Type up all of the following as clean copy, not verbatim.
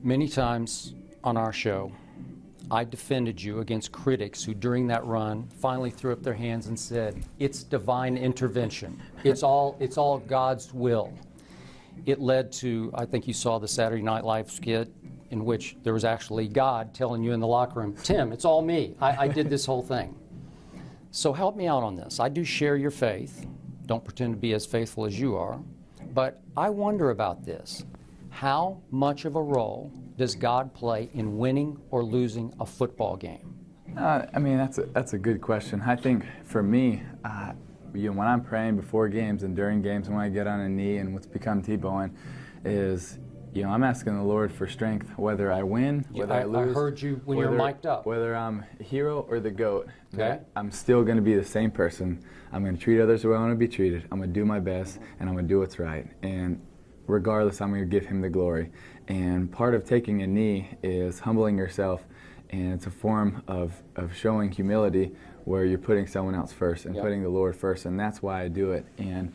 Many times on our show, I defended you against critics who during that run finally threw up their hands and said, it's divine intervention. It's all God's will. It led to, I think you saw the Saturday Night Live skit in which there was actually God telling you in the locker room, Tim, it's all me. I did this whole thing. So help me out on this. I do share your faith. Don't pretend to be as faithful as you are. But I wonder about this. How much of a role does God play in winning or losing a football game? I mean, that's a good question. I think for me, when I'm praying before games and during games, when I get on a knee and what's become Tebowing is, I'm asking the Lord for strength, whether I win, whether I lose. I heard you when you're mic'd up. Whether I'm a hero or the GOAT, okay. I'm still going to be the same person. I'm going to treat others the way I want to be treated. I'm going to do my best, and I'm going to do what's right. And regardless, I'm going to give Him the glory. And part of taking a knee is humbling yourself, and it's a form of showing humility where you're putting someone else first and putting the Lord first, and that's why I do it. And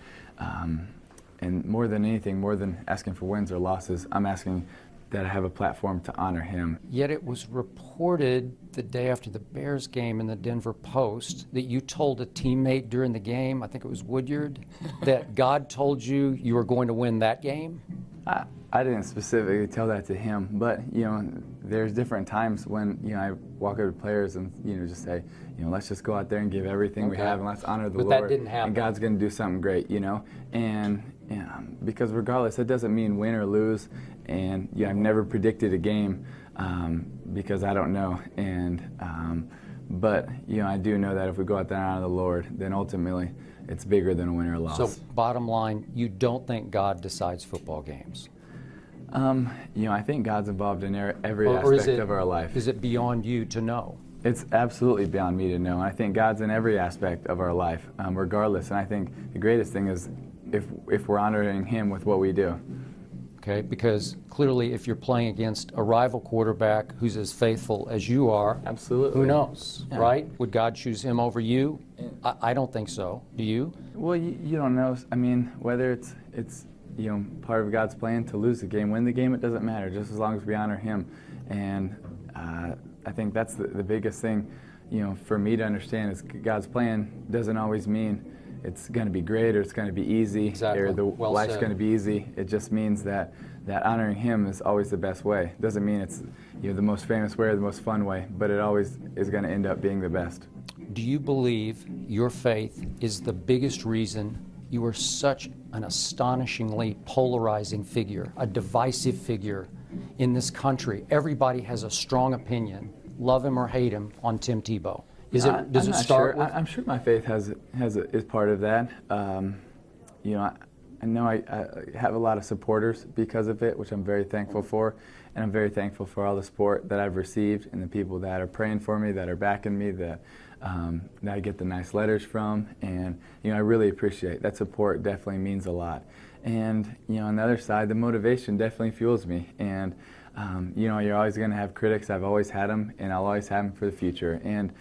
more than anything, more than asking for wins or losses, I'm asking that I have a platform to honor Him. Yet it was reported the day after the Bears game in the Denver Post that you told a teammate during the game, I think it was Woodyard, that God told you you were going to win that game? I didn't specifically tell that to him, but there's different times when I walk over to players and just say, let's just go out there and give everything we have and let's honor the Lord. But that didn't happen. And God's going to do something great, and because regardless, it doesn't mean win or lose. And I've never predicted a game because I don't know. But I do know that if we go out there and honor the Lord, then ultimately it's bigger than a win or a loss. So bottom line, you don't think God decides football games? I think God's involved in every aspect of our life. Is it beyond you to know? It's absolutely beyond me to know. I think God's in every aspect of our life, regardless. And I think the greatest thing is if we're honoring Him with what we do. Okay, because clearly if you're playing against a rival quarterback who's as faithful as you are, absolutely, who knows, right? Would God choose him over you? I don't think so. Do you? Well, you don't know. I mean, whether it's part of God's plan to lose the game, win the game, it doesn't matter, just as long as we honor Him. And I think that's the biggest thing, for me to understand is God's plan doesn't always mean it's going to be great or it's going to be easy or life's going to be easy. It just means that honoring Him is always the best way. It doesn't mean it's the most famous way or the most fun way, but it always is going to end up being the best. Do you believe your faith is the biggest reason you are such an astonishingly polarizing figure, a divisive figure in this country? Everybody has a strong opinion, love him or hate him, on Tim Tebow. Does it start with? I'm sure my faith is part of that. I know I have a lot of supporters because of it, which I'm very thankful for, and I'm very thankful for all the support that I've received and the people that are praying for me, that are backing me, that I get the nice letters from, and I really appreciate that support. Definitely means a lot. And on the other side, the motivation definitely fuels me. And you're always going to have critics. I've always had them, and I'll always have them for the future. And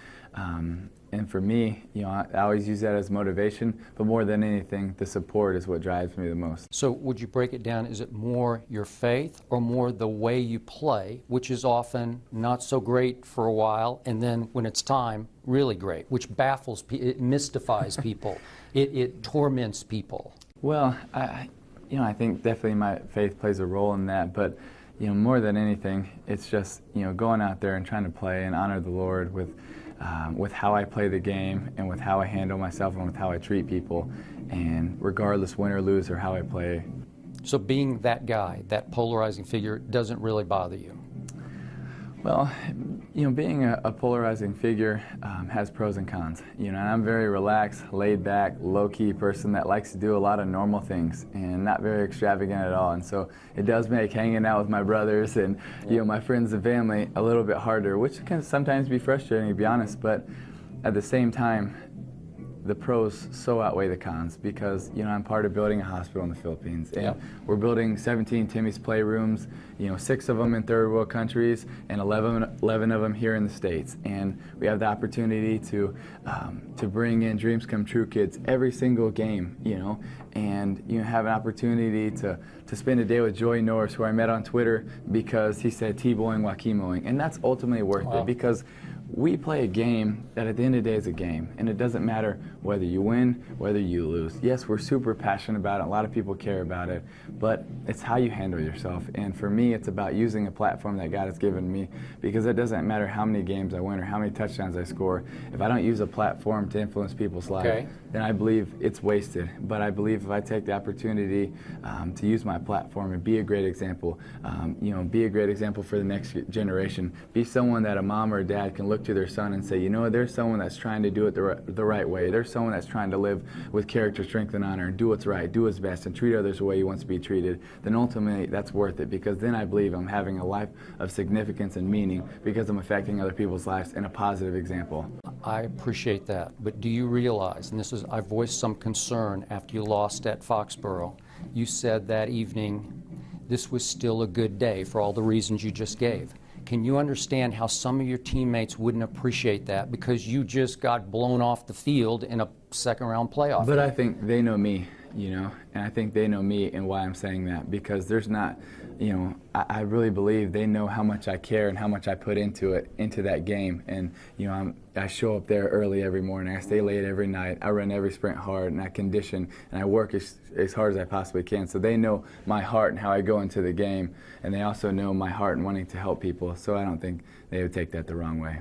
for me, I always use that as motivation, but more than anything, the support is what drives me the most. So would you break it down? Is it more your faith or more the way you play, which is often not so great for a while, and then when it's time, really great, which baffles people, it mystifies people, it torments people? Well, I think definitely my faith plays a role in that, but more than anything, it's just going out there and trying to play and honor the Lord with how I play the game and with how I handle myself and with how I treat people, and regardless win or lose or how I play. So being that guy, that polarizing figure, doesn't really bother you? Well, being a polarizing figure has pros and cons. And I'm a very relaxed, laid-back, low-key person that likes to do a lot of normal things and not very extravagant at all. And so it does make hanging out with my brothers and my friends and family a little bit harder, which can sometimes be frustrating, to be honest. But at the same time, the pros so outweigh the cons because I'm part of building a hospital in the Philippines, and we're building 17 Timmy's playrooms, 6 of them in third world countries and 11 of them here in the States, and we have the opportunity to bring in dreams come true kids every single game, and have an opportunity to spend a day with Joey Norris, who I met on Twitter because he said Tebowing while chemoing, and that's ultimately worth it, because we play a game that at the end of the day is a game, and it doesn't matter whether you win, whether you lose. Yes, we're super passionate about it, a lot of people care about it, but it's how you handle yourself. And for me, it's about using a platform that God has given me, because it doesn't matter how many games I win or how many touchdowns I score. If I don't use a platform to influence people's lives, then I believe it's wasted. But I believe if I take the opportunity to use my platform and be a great example, be a great example for the next generation, be someone that a mom or a dad can look to their son and say, there's someone that's trying to do it the right way. There's someone that's trying to live with character, strength, and honor, and do what's right, do what's best, and treat others the way he wants to be treated. Then ultimately, that's worth it, because then I believe I'm having a life of significance and meaning, because I'm affecting other people's lives in a positive example. I appreciate that, but do you realize, and I voiced some concern after you lost at Foxborough, you said that evening this was still a good day for all the reasons you just gave. Can you understand how some of your teammates wouldn't appreciate that because you just got blown off the field in a second-round playoff? But I think they know me, and I think they know me and why I'm saying that, because there's not, I really believe they know how much I care and how much I put into that game. And, I show up there early every morning, I stay late every night, I run every sprint hard, and I condition, and I work as hard as I possibly can. So they know my heart and how I go into the game, and they also know my heart and wanting to help people. So I don't think they would take that the wrong way.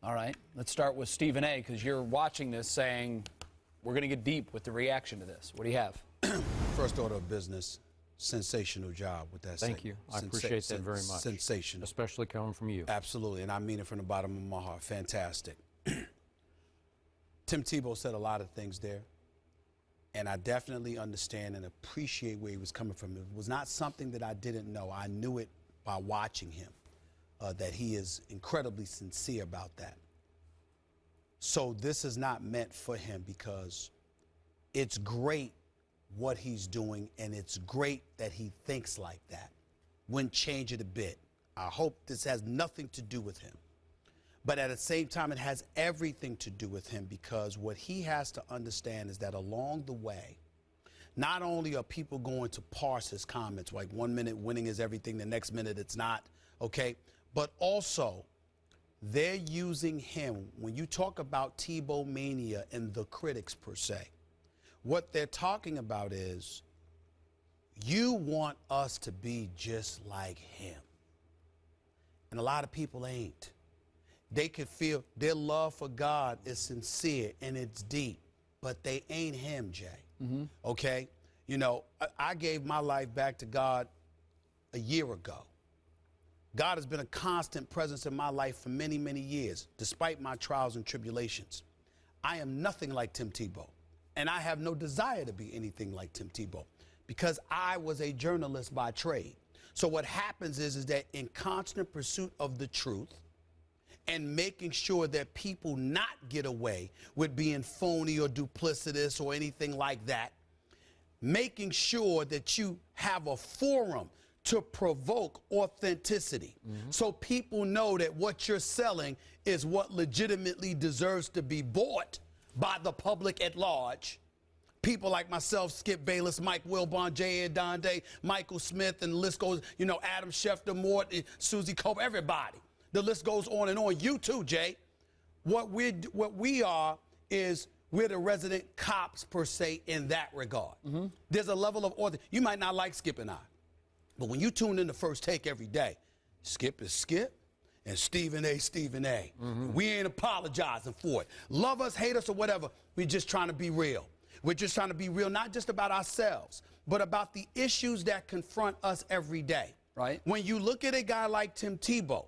All right, let's start with Stephen A., because you're watching this saying, we're going to get deep with the reaction to this. What do you have? First order of business, sensational job with that Thank you. I appreciate that very much. Sensational. Especially coming from you. Absolutely, and I mean it from the bottom of my heart. Fantastic. Tim Tebow said a lot of things there, and I definitely understand and appreciate where he was coming from. It was not something that I didn't know. I knew it by watching him, that he is incredibly sincere about that. So this is not meant for him, because it's great what he's doing, and it's great that he thinks like that. Wouldn't change it a bit. I hope this has nothing to do with him. But at the same time, it has everything to do with him, because what he has to understand is that along the way, not only are people going to parse his comments, like 1 minute winning is everything, the next minute it's not, okay? But also, they're using him. When you talk about Tebow mania and the critics per se, what they're talking about is, you want us to be just like him. And a lot of people ain't. They could feel their love for God is sincere and it's deep, but they ain't him, Jay. Okay? I gave my life back to God a year ago. God has been a constant presence in my life for many, many years, despite my trials and tribulations. I am nothing like Tim Tebow, and I have no desire to be anything like Tim Tebow, because I was a journalist by trade. So what happens is that in constant pursuit of the truth and making sure that people not get away with being phony or duplicitous or anything like that, making sure that you have a forum to provoke authenticity. So people know that what you're selling is what legitimately deserves to be bought by the public at large. People like myself, Skip Bayless, Mike Wilbon, J. Ed Donde, Michael Smith, and the list goes, Adam Schefter, Mort, Susie Cope, everybody. The list goes on and on. You too, Jay. What we are is we're the resident cops, per se, in that regard. There's a level of order. You might not like Skip and I, but when you tune in to First Take every day, Skip is Skip, and Stephen A. Stephen A. We ain't apologizing for it. Love us, hate us, or whatever. We're just trying to be real. We're just trying to be real, not just about ourselves, but about the issues that confront us every day. Right. When you look at a guy like Tim Tebow,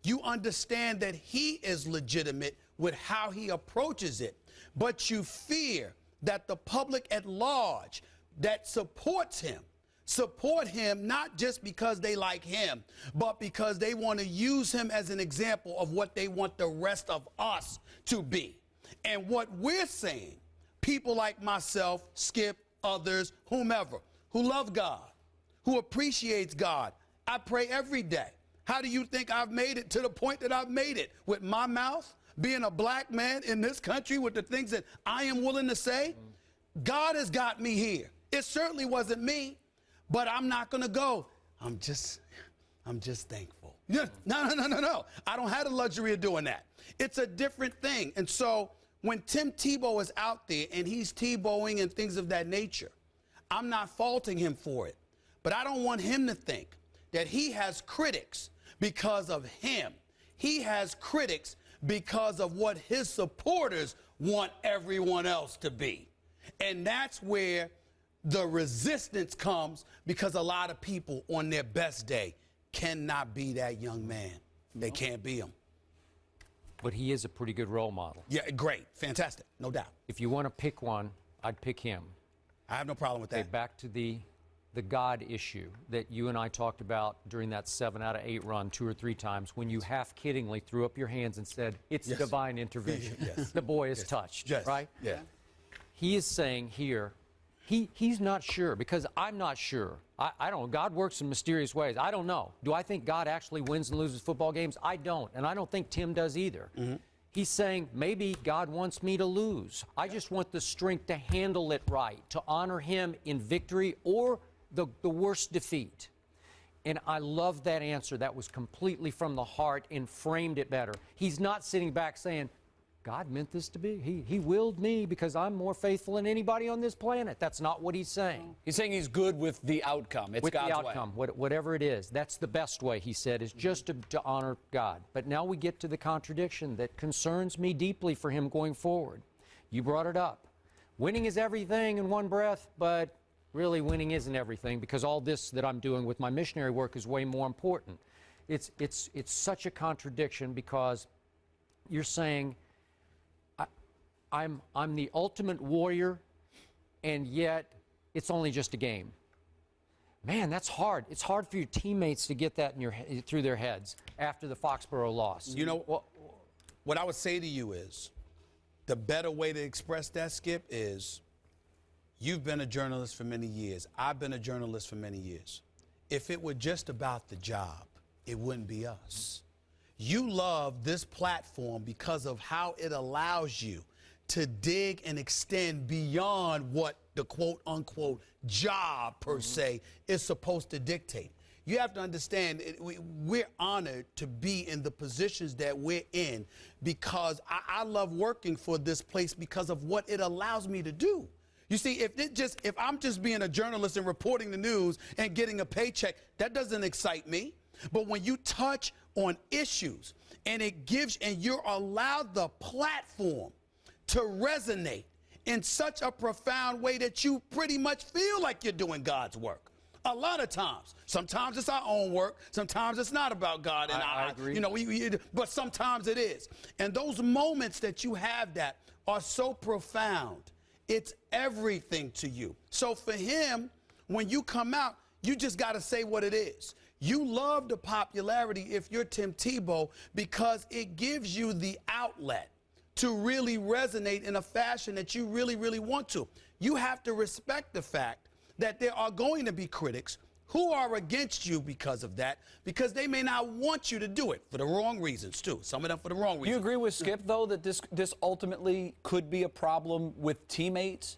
you understand that he is legitimate with how he approaches it, but you fear that the public at large that support him not just because they like him, but because they want to use him as an example of what they want the rest of us to be. And what we're saying, people like myself, Skip, others, whomever, who love God, who appreciates God, I pray every day. How do you think I've made it to the point that I've made it? With my mouth, being a black man in this country, with the things that I am willing to say? God has got me here. It certainly wasn't me, but I'm not going to go. I'm just thankful. No. I don't have the luxury of doing that. It's a different thing. And so when Tim Tebow is out there and he's Tebowing and things of that nature, I'm not faulting him for it. But I don't want him to think that he has critics because of him. He has critics because of what his supporters want everyone else to be. And that's where the resistance comes, because a lot of people on their best day cannot be that young man. They can't be him. But he is a pretty good role model. Yeah, great. Fantastic. No doubt. If you want to pick one, I'd pick him. I have no problem with Okay, that. back to the God issue that you and I talked about during that 7 out of 8 run 2 or 3 times, when you half-kiddingly threw up your hands and said, it's Yes. divine intervention. Yes. The boy is touched, Yes. right? Yeah. He is saying here, he's not sure, because I'm not sure. I don't know. God works in mysterious ways. I don't know. Do I think God actually wins and loses football games? I don't. And I don't think Tim does either. He's saying, maybe God wants me to lose. I just want the strength to handle it right, to honor him in victory or the worst defeat. And I love that answer. That was completely from the heart and framed it better. He's not sitting back saying, God meant this to be. He willed me because I'm more faithful than anybody on this planet. That's not what he's saying. He's saying he's good with the outcome. It's With God's the outcome, whatever it is. That's the best way, he said, is just to honor God. But now we get to the contradiction that concerns me deeply for him going forward. You brought it up. Winning is everything in one breath, but really winning isn't everything, because all this that I'm doing with my missionary work is way more important. It's such a contradiction, because you're saying, I'm the ultimate warrior, and yet it's only just a game. Man, that's hard. It's hard for your teammates to get that in through their heads after the Foxborough loss. You know, what I would say to you is, the better way to express that, Skip, is you've been a journalist for many years. I've been a journalist for many years. If it were just about the job, it wouldn't be us. You love this platform because of how it allows you to dig and extend beyond what the quote-unquote job, per se, is supposed to dictate. You have to understand, we're honored to be in the positions that we're in, because I love working for this place because of what it allows me to do. You see, if I'm just being a journalist and reporting the news and getting a paycheck, that doesn't excite me. But when you touch on issues and you're allowed the platform to resonate in such a profound way that you pretty much feel like you're doing God's work. A lot of times. Sometimes it's our own work. Sometimes it's not about God. And I agree. You know, but sometimes it is. And those moments that you have that are so profound, it's everything to you. So for him, when you come out, you just got to say what it is. You love the popularity if you're Tim Tebow, because it gives you the outlet to really resonate in a fashion that you really, really want to. You have to respect the fact that there are going to be critics who are against you because of that, because they may not want you to do it for the wrong reasons, too. Some of them for the wrong reasons. Do you agree with Skip, though, that this ultimately could be a problem with teammates?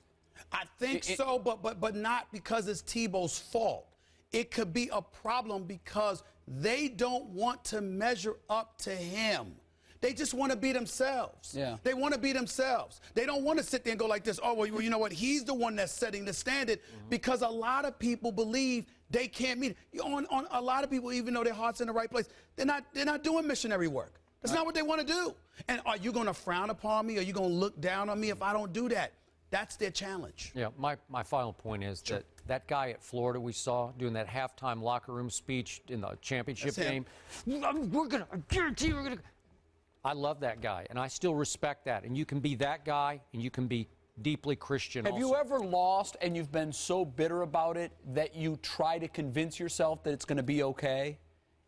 I think so, but not because it's Tebow's fault. It could be a problem because they don't want to measure up to him. They just want to be themselves. Yeah. They want to be themselves. They don't want to sit there and go like this, oh, well, you know what, he's the one that's setting the standard, because a lot of people believe they can't meet it. On a lot of people, even though their heart's in the right place, they're not doing missionary work. That's not what they want to do. And are you going to frown upon me? Are you going to look down on me if I don't do that? That's their challenge. Yeah, my final point is that guy at Florida we saw doing that halftime locker room speech in the championship game, I guarantee we're going to. I love that guy, and I still respect that. And you can be that guy, and you can be deeply Christian Have also. you ever lost and you've been so bitter about it that you try to convince yourself that it's going to be okay?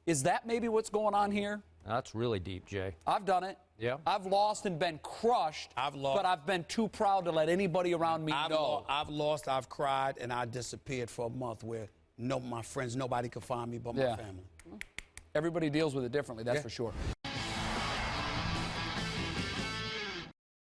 Is that maybe what's going on here? That's really deep, Jay. I've done it. Yeah. I've lost and been crushed. I've lost. But I've been too proud to let anybody around me know. I've lost, I've cried, and I disappeared for a month where my friends, nobody could find me but my family. Everybody deals with it differently, that's Yeah. for sure.